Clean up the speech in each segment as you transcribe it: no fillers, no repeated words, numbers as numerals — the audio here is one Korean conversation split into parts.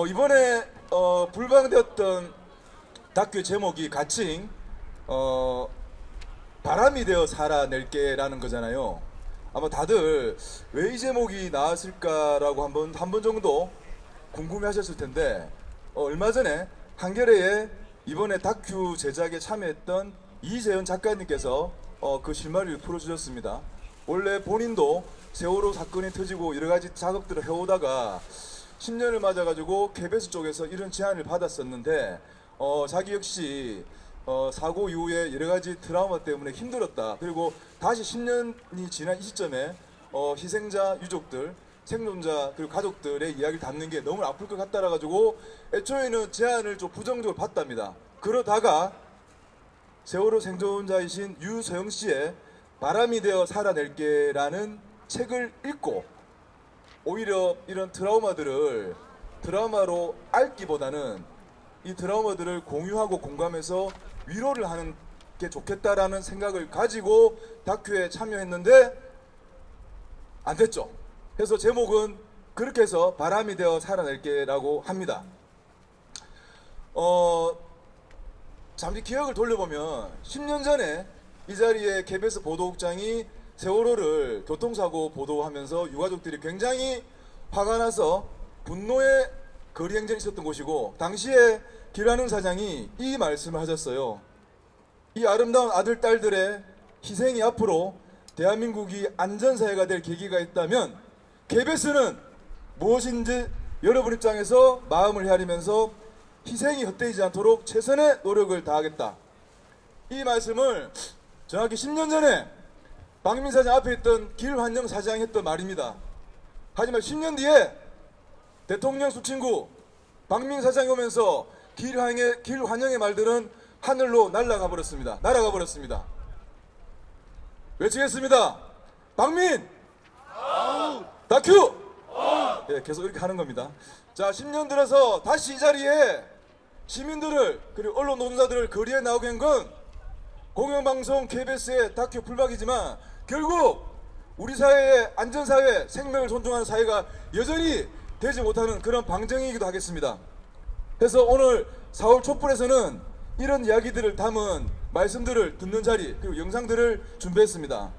이번에 불방되었던 다큐 제목이 가칭 바람이 되어 살아낼게라는 거잖아요. 아마 다들 왜 이 제목이 나왔을까라고 한 번 정도 궁금해하셨을 텐데 얼마 전에 한겨레에 이번에 다큐 제작에 참여했던 이재현 작가님께서 그 실마리를 풀어주셨습니다. 원래 본인도 세월호 사건이 터지고 여러 가지 작업들을 해오다가 10년을 맞아가지고 KBS 쪽에서 이런 제안을 받았었는데 자기 역시 사고 이후에 여러 가지 트라우마 때문에 힘들었다. 그리고 다시 10년이 지난 이 시점에 희생자 유족들, 생존자 그리고 가족들의 이야기를 담는 게 너무 아플 것 같다라 가지고 애초에는 제안을 좀 부정적으로 봤답니다. 그러다가 세월호 생존자이신 유서영 씨의 바람이 되어 살아낼게라는 책을 읽고 오히려 이런 트라우마로 앓기보다는 이 트라우마들을 공유하고 공감해서 위로를 하는 게 좋겠다라는 생각을 가지고 다큐에 참여했는데 안 됐죠. 그래서 제목은 그렇게 해서 바람이 되어 살아낼게라고 합니다. 잠시 기억을 돌려보면 10년 전에 이 자리에 KBS 보도국장이 세월호를 교통사고 보도하면서 유가족들이 굉장히 화가 나서 분노의 거리 행진이 있었던 곳이고, 당시에 김한웅 사장이 이 말씀을 하셨어요. 이 아름다운 아들 딸들의 희생이 앞으로 대한민국이 안전사회가 될 계기가 있다면 KBS는 무엇인지 여러분 입장에서 마음을 헤아리면서 희생이 헛되지 않도록 최선의 노력을 다하겠다. 이 말씀을 정확히 10년 전에 박민 사장 앞에 있던 길환영 사장이 했던 말입니다. 하지만 10년 뒤에 대통령 수친구 박민 사장이 오면서 길환영의 말들은 하늘로 날아가 버렸습니다. 외치겠습니다. 박민! 다큐! 예, 계속 이렇게 하는 겁니다. 자, 10년 들어서 다시 이 자리에 시민들을 그리고 언론 노동자들을 거리에 나오게 한 건 공영방송 KBS의 다큐 풀박이지만 결국 우리 사회의 안전사회, 생명을 존중하는 사회가 여전히 되지 못하는 그런 방증이기도 하겠습니다. 그래서 오늘 4월 촛불에서는 이런 이야기들을 담은 말씀들을 듣는 자리 그리고 영상들을 준비했습니다.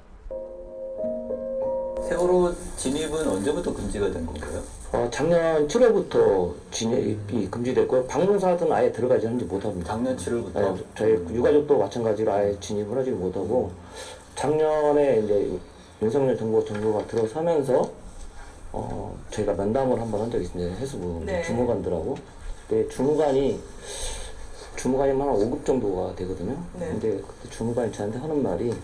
세월호 진입은 언제부터 금지가 된 건가요? 작년 7월부터 진입이 금지됐고요. 방송사들은 아예 들어가지 못합니다. 작년 7월부터? 네, 저희 유가족도 마찬가지로 아예 진입을 하지 못하고, 작년에 이제 윤석열 정부가 들어서면서 저희가 면담을 한번 한 적이 있습니다. 해수부 주무관들하고. 근데 주무관이 한 5급 정도가 되거든요. 근데 그때 주무관이 저한테 하는 말이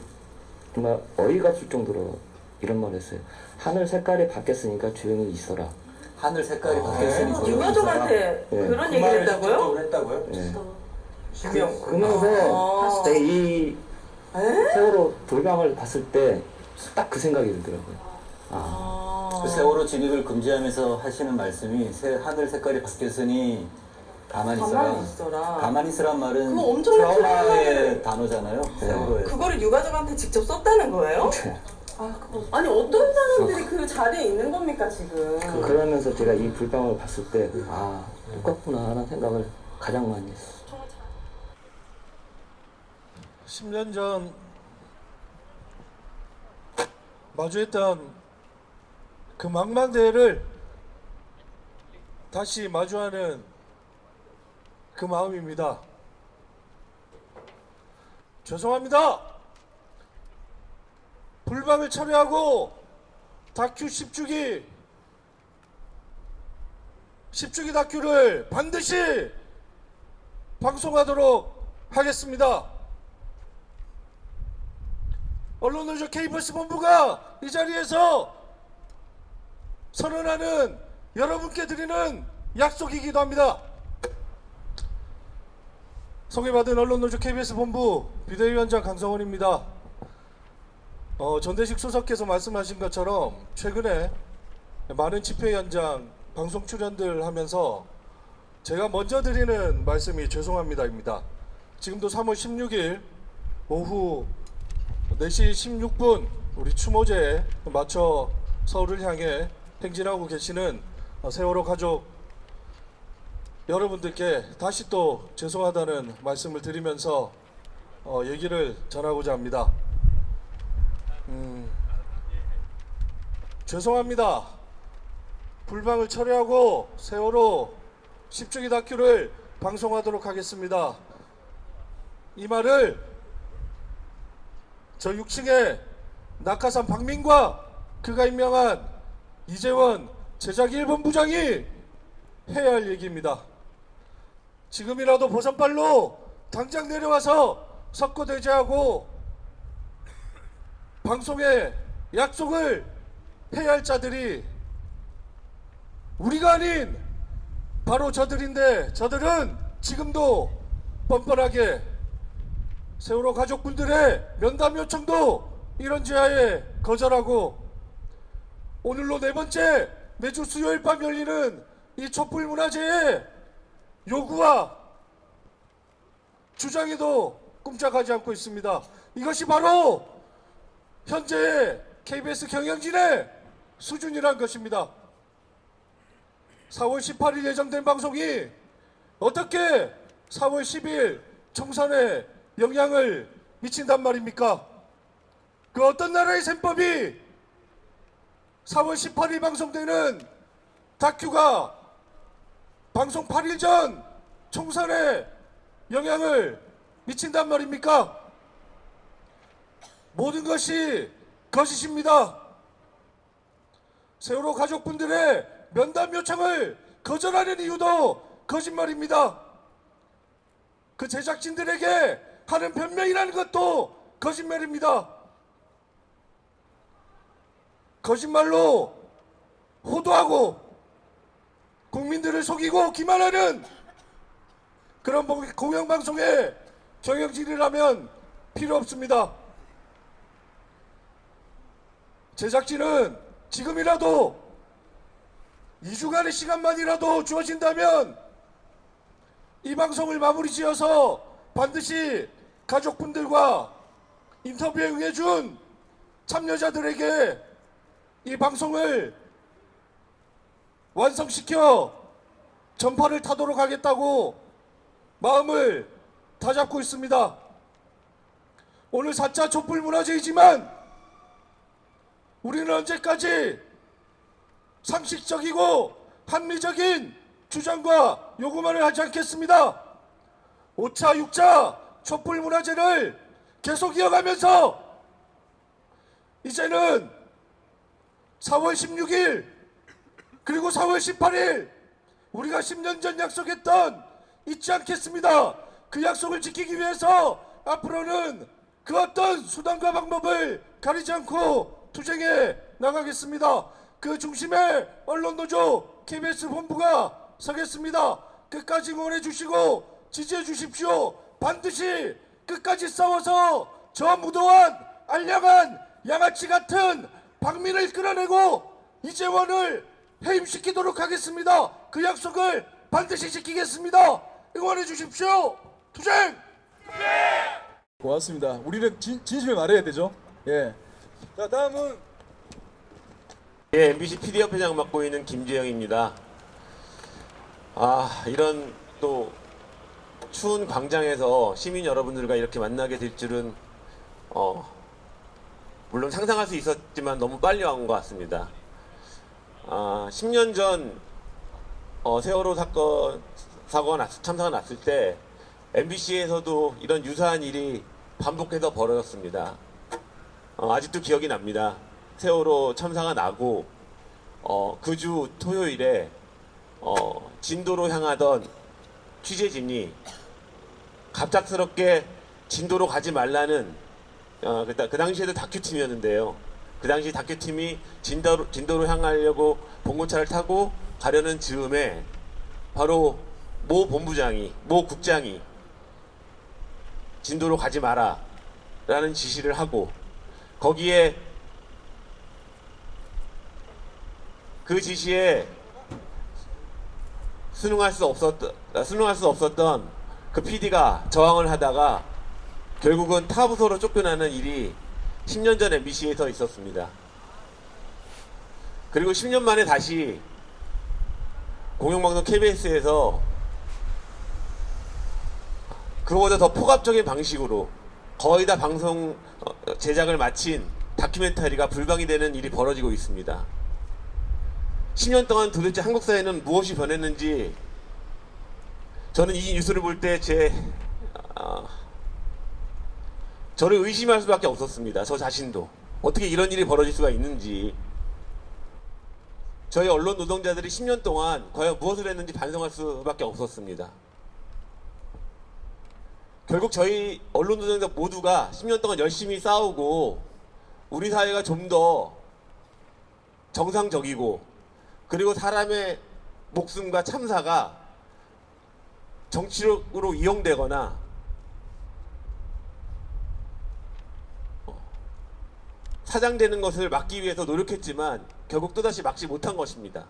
정말 어이가 없을 정도로 이런 말을 했어요. 하늘 색깔이 바뀌었으니까 조용히 있어라. 하늘 색깔이 바뀌었으니 유가족한테 그런 얘기를 했다고요? 네. 신명. 그러면서 제가 이 세월호 불방을 봤을 때 딱 그 생각이 들더라고요. 그 세월호 진입을 금지하면서 하시는 말씀이 하늘 색깔이 바뀌었으니 가만히 있어라. 가만히 있으란 말은 그거 엄청난 트라우마의 단어잖아요. 세월호에서. 그거를 유가족한테 직접 썼다는 거예요? 아니 어떤 사람들이 그 자리에 있는 겁니까 지금? 그러면서 제가 이 불방을 봤을 때 똑같구나 라는 생각을 가장 많이 했어요. 10년 전 마주했던 그 망망대해를 다시 마주하는 그 마음입니다. 죄송합니다. 불방을 철회하고 다큐 10주기 다큐를 반드시 방송하도록 하겠습니다. 언론노조 KBS 본부가 이 자리에서 선언하는 여러분께 드리는 약속이기도 합니다. 소개받은 언론노조 KBS 본부 비대위원장 강성원입니다. 전대식 수석께서 말씀하신 것처럼 최근에 많은 집회 현장, 방송 출연들 하면서 제가 먼저 드리는 말씀이 죄송합니다입니다. 지금도 3월 16일 오후 4시 16분 우리 추모제에 맞춰 서울을 향해 행진하고 계시는 세월호 가족 여러분들께 다시 또 죄송하다는 말씀을 드리면서 얘기를 전하고자 합니다. 죄송합니다. 불방을 철회하고 세월호 10주기 다큐를 방송하도록 하겠습니다. 이 말을 저 6층에 낙하산 박민과 그가 임명한 이재원 제작 1본 부장이 해야 할 얘기입니다. 지금이라도 보선발로 당장 내려와서 석고대죄하고 방송에 약속을 해야 할 자들이 우리가 아닌 바로 저들인데, 저들은 지금도 뻔뻔하게 세월호 가족분들의 면담 요청도 이런 지하에 거절하고 오늘로 네 번째 매주 수요일 밤 열리는 이 촛불문화제의 요구와 주장에도 꼼짝하지 않고 있습니다. 이것이 바로 현재의 KBS 경영진의 수준이란 것입니다. 4월 18일 예정된 방송이 어떻게 4월 10일 총선에 영향을 미친단 말입니까? 그 어떤 나라의 셈법이 4월 18일 방송되는 다큐가 방송 8일 전 총선에 영향을 미친단 말입니까? 모든 것이 거짓입니다. 세월호 가족분들의 면담 요청을 거절하는 이유도 거짓말입니다. 그 제작진들에게 하는 변명이라는 것도 거짓말입니다. 거짓말로 호도하고 국민들을 속이고 기만하는 그런 공영방송의 경영진이라면 필요 없습니다. 제작진은 지금이라도 2주간의 시간만이라도 주어진다면 이 방송을 마무리 지어서 반드시 가족분들과 인터뷰에 응해준 참여자들에게 이 방송을 완성시켜 전파를 타도록 하겠다고 마음을 다잡고 있습니다. 오늘 4차 촛불문화제이지만 우리는 언제까지 상식적이고 합리적인 주장과 요구만을 하지 않겠습니다. 5차, 6차 촛불문화제를 계속 이어가면서 이제는 4월 16일 그리고 4월 18일 우리가 10년 전 약속했던 잊지 않겠습니다. 그 약속을 지키기 위해서 앞으로는 그 어떤 수단과 방법을 가리지 않고 투쟁해 나가겠습니다. 그 중심에 언론노조 KBS 본부가 서겠습니다. 끝까지 응원해 주시고 지지해 주십시오. 반드시 끝까지 싸워서 저 무도한 알량한 양아치 같은 박민을 끌어내고 이재원을 해임시키도록 하겠습니다. 그 약속을 반드시 지키겠습니다. 응원해 주십시오. 투쟁! 고맙습니다. 우리는 진심을 말해야 되죠. 예. 자, 다음은 예, MBC PD협회장 맡고 있는 김재영입니다. 이런 또 추운 광장에서 시민 여러분들과 이렇게 만나게 될 줄은 물론 상상할 수 있었지만 너무 빨리 온 것 같습니다. 10년 전 세월호 참사가 났을 때 MBC에서도 이런 유사한 일이 반복해서 벌어졌습니다. 아직도 기억이 납니다. 세월호 참사가 나고 그 주 토요일에 진도로 향하던 취재진이 갑작스럽게 진도로 가지 말라는 그 당시에도 다큐팀이었는데요. 그 당시 다큐팀이 진도로 향하려고 봉고차를 타고 가려는 즈음에 바로 모 국장이 진도로 가지 마라 라는 지시를 하고 거기에 그 지시에 순응할 수 없었던 그 PD가 저항을 하다가 결국은 타 부서로 쫓겨나는 일이 10년 전 MBC에서 있었습니다. 그리고 10년 만에 다시 공영방송 KBS에서 그거보다 더 폭압적인 방식으로 거의 다 방송 제작을 마친 다큐멘터리가 불방이 되는 일이 벌어지고 있습니다. 10년 동안 도대체 한국 사회는 무엇이 변했는지 저는 이 뉴스를 볼 때 저를 의심할 수밖에 없었습니다. 저 자신도 어떻게 이런 일이 벌어질 수가 있는지. 저희 언론 노동자들이 10년 동안 과연 무엇을 했는지 반성할 수밖에 없었습니다. 결국 저희 언론 노동자 모두가 10년 동안 열심히 싸우고 우리 사회가 좀 더 정상적이고, 그리고 사람의 목숨과 참사가 정치적으로 이용되거나 사장되는 것을 막기 위해서 노력했지만 결국 또다시 막지 못한 것입니다.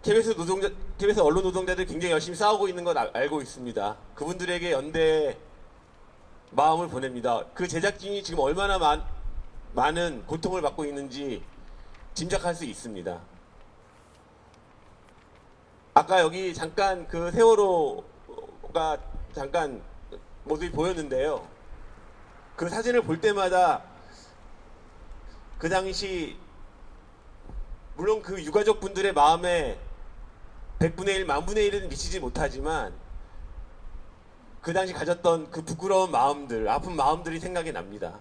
KBS 언론 노동자들 굉장히 열심히 싸우고 있는 건 알고 있습니다. 그분들에게 연대의 마음을 보냅니다. 그 제작진이 지금 얼마나 많은 고통을 받고 있는지 짐작할 수 있습니다. 아까 여기 잠깐 그 세월호가 잠깐 모습이 보였는데요. 그 사진을 볼 때마다 그 당시 물론 그 유가족 분들의 마음에 100분의 1, 만분의 1은 미치지 못하지만 그 당시 가졌던 그 부끄러운 마음들, 아픈 마음들이 생각이 납니다.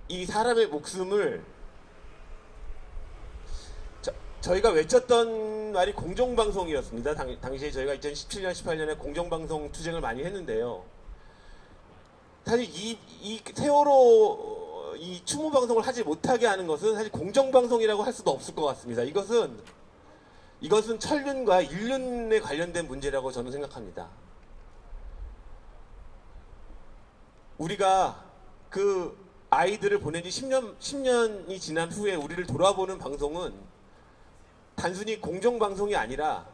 이 사람의 목숨을 저희가 외쳤던 말이 공정방송이었습니다. 당시에 저희가 2017년, 18년에 공정방송 투쟁을 많이 했는데요. 사실 이 세월호 이 추모 방송을 하지 못하게 하는 것은 사실 공정방송이라고 할 수도 없을 것 같습니다. 이것은 천륜과 인륜에 관련된 문제라고 저는 생각합니다. 우리가 그 아이들을 보낸 지 10년이 지난 후에 우리를 돌아보는 방송은 단순히 공정방송이 아니라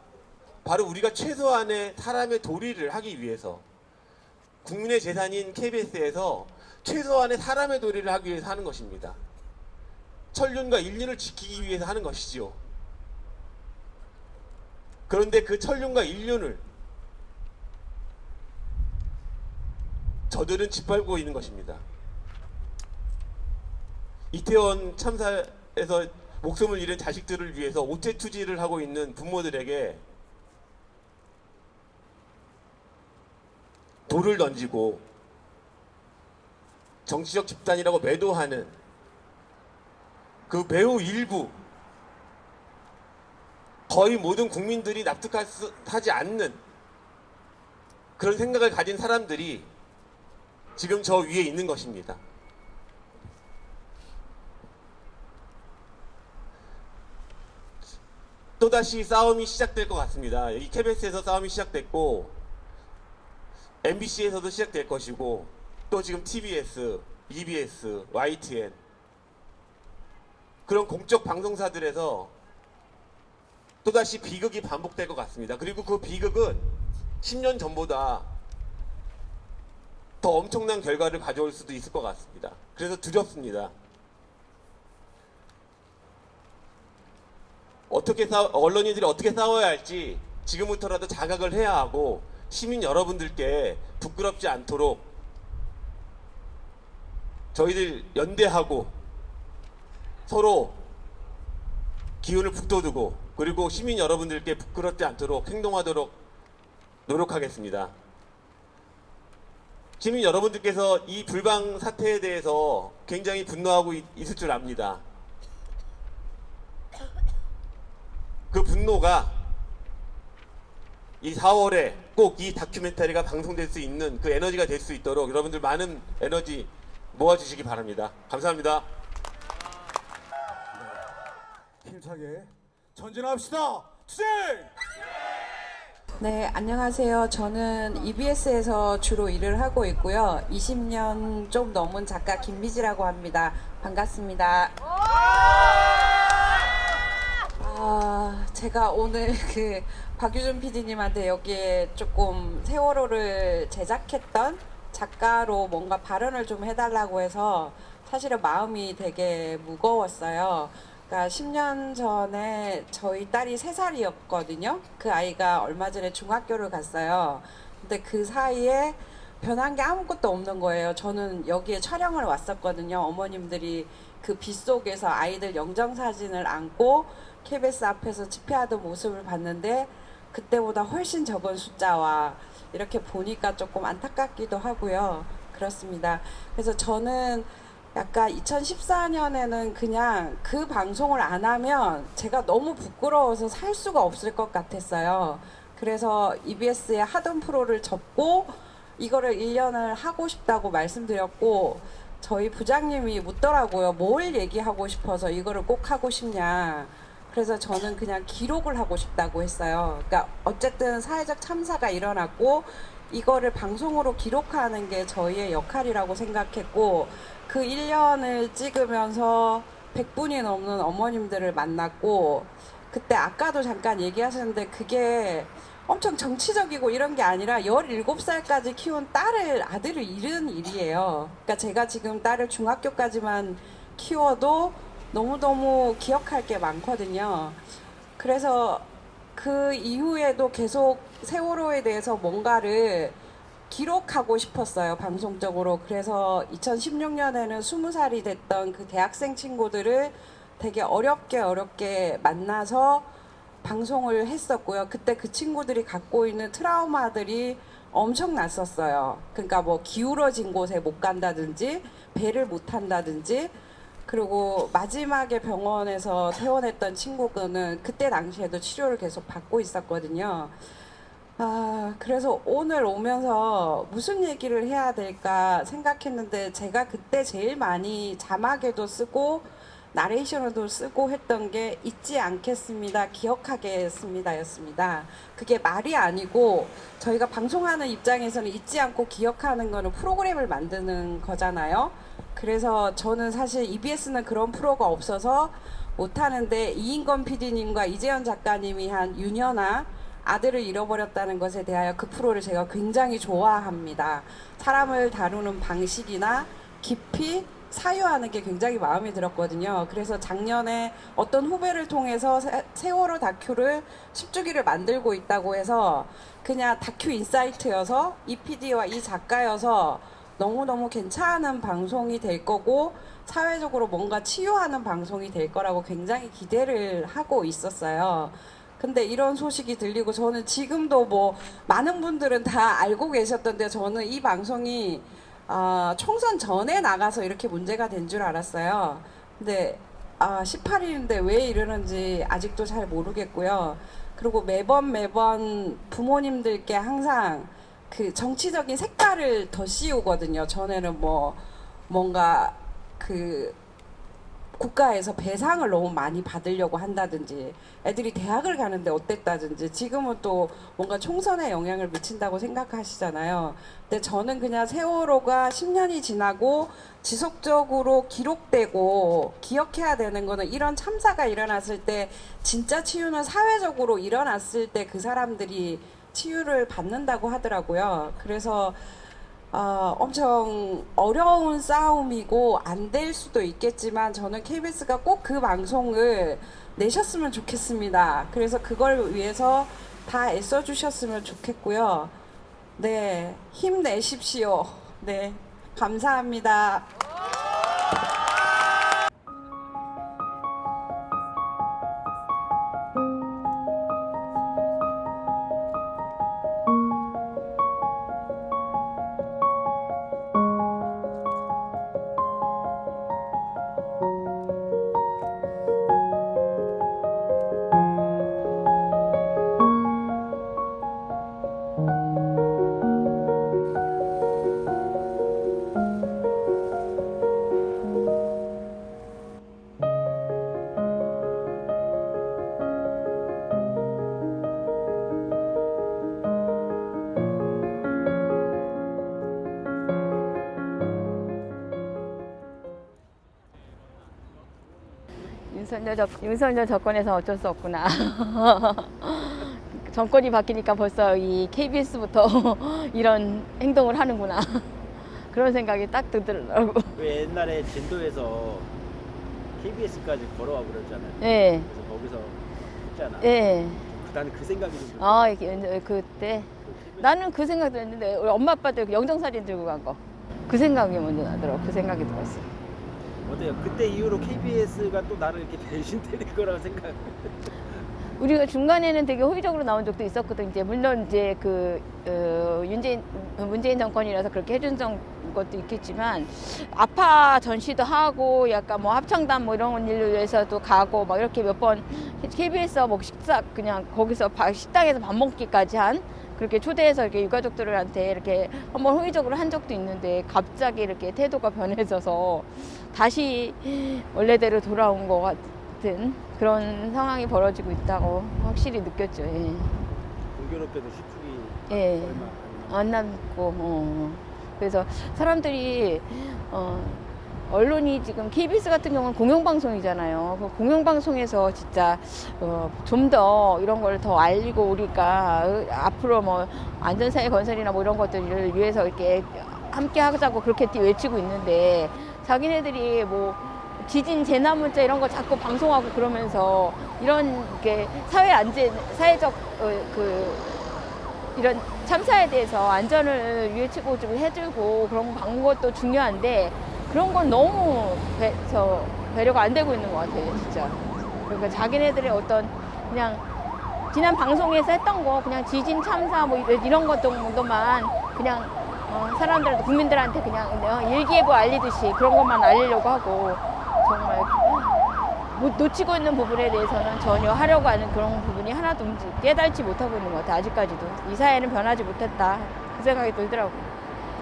바로 우리가 최소한의 사람의 도리를 하기 위해서 국민의 재산인 KBS에서 최소한의 사람의 도리를 하기 위해서 하는 것입니다. 천륜과 인륜을 지키기 위해서 하는 것이지요. 그런데 그 천륜과 인륜을 저들은 짓밟고 있는 것입니다. 이태원 참사에서 목숨을 잃은 자식들을 위해서 오태투지를 하고 있는 부모들에게 돌을 던지고 정치적 집단이라고 매도하는 그 매우 일부, 거의 모든 국민들이 납득하지 않는 그런 생각을 가진 사람들이 지금 저 위에 있는 것입니다. 또다시 싸움이 시작될 것 같습니다. 이 KBS에서 싸움이 시작됐고 MBC에서도 시작될 것이고 또 지금 TBS, EBS, YTN 그런 공적 방송사들에서 또다시 비극이 반복될 것 같습니다. 그리고 그 비극은 10년 전보다 더 엄청난 결과를 가져올 수도 있을 것 같습니다. 그래서 두렵습니다. 언론인들이 어떻게 싸워야 할지 지금부터라도 자각을 해야 하고 시민 여러분들께 부끄럽지 않도록 저희들 연대하고 서로 기운을 북돋우고 그리고 시민 여러분들께 부끄럽지 않도록 행동하도록 노력하겠습니다. 시민 여러분들께서 이 불방 사태에 대해서 굉장히 분노하고 있을 줄 압니다. 그 분노가 이 4월에 꼭 이 다큐멘터리가 방송될 수 있는 그 에너지가 될 수 있도록 여러분들 많은 에너지 모아주시기 바랍니다. 감사합니다. 힘차게 전진합시다. 투쟁! 네, 안녕하세요. 저는 EBS에서 주로 일을 하고 있고요. 20년 좀 넘은 작가 김미지라고 합니다. 반갑습니다. 제가 오늘 박유준 PD님한테 여기에 조금 세월호를 제작했던 작가로 뭔가 발언을 좀 해달라고 해서 사실은 마음이 되게 무거웠어요. 그러니까 10년 전에 저희 딸이 3살이었거든요. 그 아이가 얼마 전에 중학교를 갔어요. 근데 그 사이에 변한 게 아무것도 없는 거예요. 저는 여기에 촬영을 왔었거든요. 어머님들이 그 빗속에서 아이들 영정사진을 안고 KBS 앞에서 집회하던 모습을 봤는데 그때보다 훨씬 적은 숫자와 이렇게 보니까 조금 안타깝기도 하고요. 그렇습니다. 그래서 저는 약간 2014년에는 그냥 그 방송을 안 하면 제가 너무 부끄러워서 살 수가 없을 것 같았어요. 그래서 EBS에 하던 프로를 접고 이거를 1년을 하고 싶다고 말씀드렸고 저희 부장님이 묻더라고요. 뭘 얘기하고 싶어서 이거를 꼭 하고 싶냐. 그래서 저는 그냥 기록을 하고 싶다고 했어요. 그러니까 어쨌든 사회적 참사가 일어났고 이거를 방송으로 기록하는 게 저희의 역할이라고 생각했고 그 1년을 찍으면서 100분이 넘는 어머님들을 만났고 그때 아까도 잠깐 얘기하셨는데 그게 엄청 정치적이고 이런 게 아니라 17살까지 키운 아들을 잃은 일이에요. 그러니까 제가 지금 딸을 중학교까지만 키워도 너무너무 기억할 게 많거든요. 그래서 그 이후에도 계속 세월호에 대해서 뭔가를 기록하고 싶었어요, 방송적으로. 그래서 2016년에는 20살이 됐던 그 대학생 친구들을 되게 어렵게 만나서 방송을 했었고요. 그때 그 친구들이 갖고 있는 트라우마들이 엄청났었어요. 그러니까 뭐 기울어진 곳에 못 간다든지 배를 못 탄다든지 그리고 마지막에 병원에서 퇴원했던 친구는 그때 당시에도 치료를 계속 받고 있었거든요. 그래서 오늘 오면서 무슨 얘기를 해야 될까 생각했는데 제가 그때 제일 많이 자막에도 쓰고 나레이션으로도 쓰고 했던 게 잊지 않겠습니다. 기억하겠습니다 였습니다. 그게 말이 아니고 저희가 방송하는 입장에서는 잊지 않고 기억하는 거는 프로그램을 만드는 거잖아요. 그래서 저는 사실 EBS는 그런 프로가 없어서 못하는데 이인건 PD님과 이재현 작가님이 한 유년아 아들을 잃어버렸다는 것에 대하여 그 프로를 제가 굉장히 좋아합니다. 사람을 다루는 방식이나 깊이 사유하는 게 굉장히 마음에 들었거든요. 그래서 작년에 어떤 후배를 통해서 세월호 다큐를 10주기를 만들고 있다고 해서 그냥 다큐 인사이트여서 이 PD와 이 작가여서 너무너무 괜찮은 방송이 될 거고 사회적으로 뭔가 치유하는 방송이 될 거라고 굉장히 기대를 하고 있었어요. 근데 이런 소식이 들리고 저는 지금도 뭐 많은 분들은 다 알고 계셨던데 저는 이 방송이 총선 전에 나가서 이렇게 문제가 된 줄 알았어요. 근데 18일인데 왜 이러는지 아직도 잘 모르겠고요. 그리고 매번 부모님들께 항상 그 정치적인 색깔을 더 씌우거든요. 전에는 뭔가 그 국가에서 배상을 너무 많이 받으려고 한다든지 애들이 대학을 가는데 어땠다든지 지금은 또 뭔가 총선에 영향을 미친다고 생각하시잖아요. 근데 저는 그냥 세월호가 10년이 지나고 지속적으로 기록되고 기억해야 되는 거는 이런 참사가 일어났을 때 진짜 치유는 사회적으로 일어났을 때 그 사람들이 치유를 받는다고 하더라고요. 그래서 엄청 어려운 싸움이고 안 될 수도 있겠지만 저는 KBS가 꼭 그 방송을 내셨으면 좋겠습니다. 그래서 그걸 위해서 다 애써주셨으면 좋겠고요. 네, 힘내십시오. 네, 감사합니다. 윤석열 정권에서 어쩔 수 없구나. 정권이 바뀌니까 벌써 이 KBS부터 이런 행동을 하는구나. 그런 생각이 딱 들더라고. 왜 옛날에 진도에서 KBS까지 걸어와 그랬잖아요. 예. 그래서 거기서 했잖아. 예. 나는 그 생각이 좀 들어요. 아, 그때 나는 그 생각 들었는데 우리 엄마 아빠도 영정사진 들고 간 거. 그 생각이 먼저 나더라고. 그 생각이 들었어. 어때요? 그때 이후로 KBS가 또 나를 이렇게 대신 때릴 거라고 생각. 우리가 중간에는 되게 호의적으로 나온 적도 있었거든. 이제 물론 이제 문재인 정권이라서 그렇게 해준 것도 있겠지만 아파 전시도 하고 약간 뭐 합창단 뭐 이런 일로 위해서도 가고 막 이렇게 몇 번 KBS 뭐 식사 그냥 거기서 식당에서 밥 먹기까지 한 그렇게 초대해서 이렇게 유가족들한테 이렇게 한번 호의적으로 한 적도 있는데 갑자기 이렇게 태도가 변해져서 다시 원래대로 돌아온 것 같은 그런 상황이 벌어지고 있다고 확실히 느꼈죠. 예. 공교롭게도 시축이 예. 얼마 안 남고 그래서 사람들이 언론이 지금 KBS 같은 경우는 공영방송이잖아요. 그 공영방송에서 진짜 좀 더 이런 걸 더 알리고 우리가 앞으로 뭐 안전사회 건설이나 뭐 이런 것들을 위해서 이렇게 함께 하자고 그렇게 외치고 있는데 자기네들이 뭐 지진 재난 문자 이런 거 자꾸 방송하고 그러면서 이런 게 사회적 이런 참사에 대해서 안전을 위해치고 좀 해주고 그런 것도 중요한데 그런 건 너무 배려가 안 되고 있는 것 같아요, 진짜. 그러니까 자기네들의 어떤 그냥 지난 방송에서 했던 거 그냥 지진 참사 뭐 이런 것 정도만 그냥 사람들한테 국민들한테 그냥 일기예보 알리듯이 그런 것만 알리려고 하고 정말 놓치고 있는 부분에 대해서는 전혀 하려고 하는 그런 부분이 하나도 깨달지 못하고 있는 것 같아요. 아직까지도 이 사회는 변하지 못했다 그 생각이 들더라고요.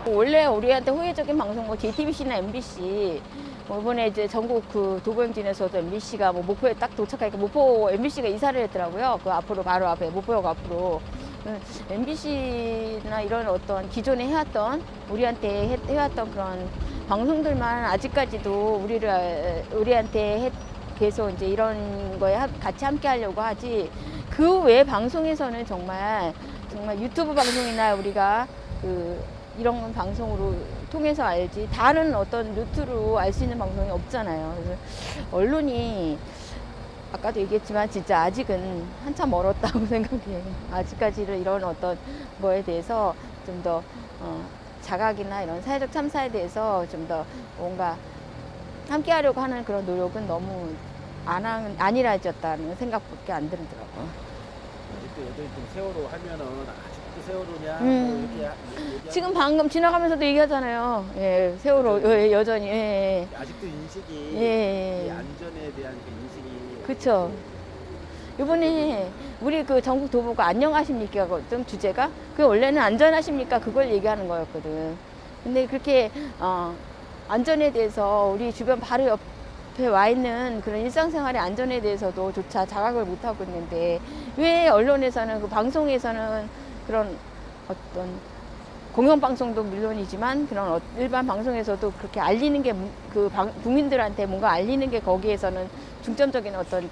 원래 우리한테 호의적인 방송 뭐 JTBC나 MBC 이번에 이제 전국 그 도보행진에서도 MBC가 뭐 목포에 딱 도착하니까 목포 MBC가 이사를 했더라고요. 그 앞으로 바로 앞에 목포역 앞으로 MBC나 이런 어떤 기존에 해왔던 우리한테 해왔던 그런 방송들만 아직까지도 우리한테 계속 이제 이런 거에 같이 함께 하려고 하지 그 외 방송에서는 정말 유튜브 방송이나 우리가 이런 방송으로 통해서 알지 다른 어떤 루트로 알 수 있는 방송이 없잖아요. 그래서 언론이 아까도 얘기했지만 진짜 아직은 한참 멀었다고 생각해요. 아직까지는 이런 어떤 거에 대해서 좀 더 자각이나 이런 사회적 참사에 대해서 좀 더 뭔가 함께 하려고 하는 그런 노력은 너무 안일해졌다는 생각밖에 안 들더라고요. 아직도 여전히 좀 세월호 하면은 아직도 세월호냐 뭐 이렇게 지금 방금 지나가면서도 얘기하잖아요. 예, 세월호 여전히 예. 아직도 인식이 예. 이 안전에 대한 그 인식이 그렇죠. 이번에 우리 그 전국 도보가 안녕하십니까 좀 주제가 그 원래는 안전하십니까 그걸 얘기하는 거였거든. 근데 그렇게 안전에 대해서 우리 주변 바로 옆에 와 있는 그런 일상생활의 안전에 대해서도 조차 자각을 못 하고 있는데 왜 언론에서는 그 방송에서는 그런 어떤 공영방송도 물론이지만 그런 일반 방송에서도 그렇게 알리는 게 국민들한테 뭔가 알리는 게 거기에서는 중점적인 어떤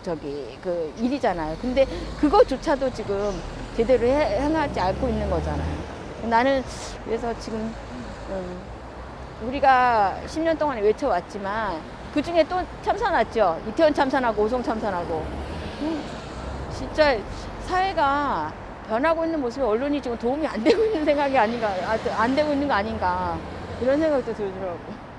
그 일이잖아요. 근데 그것조차도 지금 제대로 행하지 않고 있는 거잖아요. 나는 그래서 지금 우리가 10년 동안에 외쳐왔지만 그 중에 또 참사 났죠. 이태원 참사나고 오송 참사나고 진짜 사회가 변하고 있는 모습에 언론이 지금 도움이 안 되고 있는 생각이 아닌가, 안 되고 있는 거 아닌가 이런 생각도 들더라고요.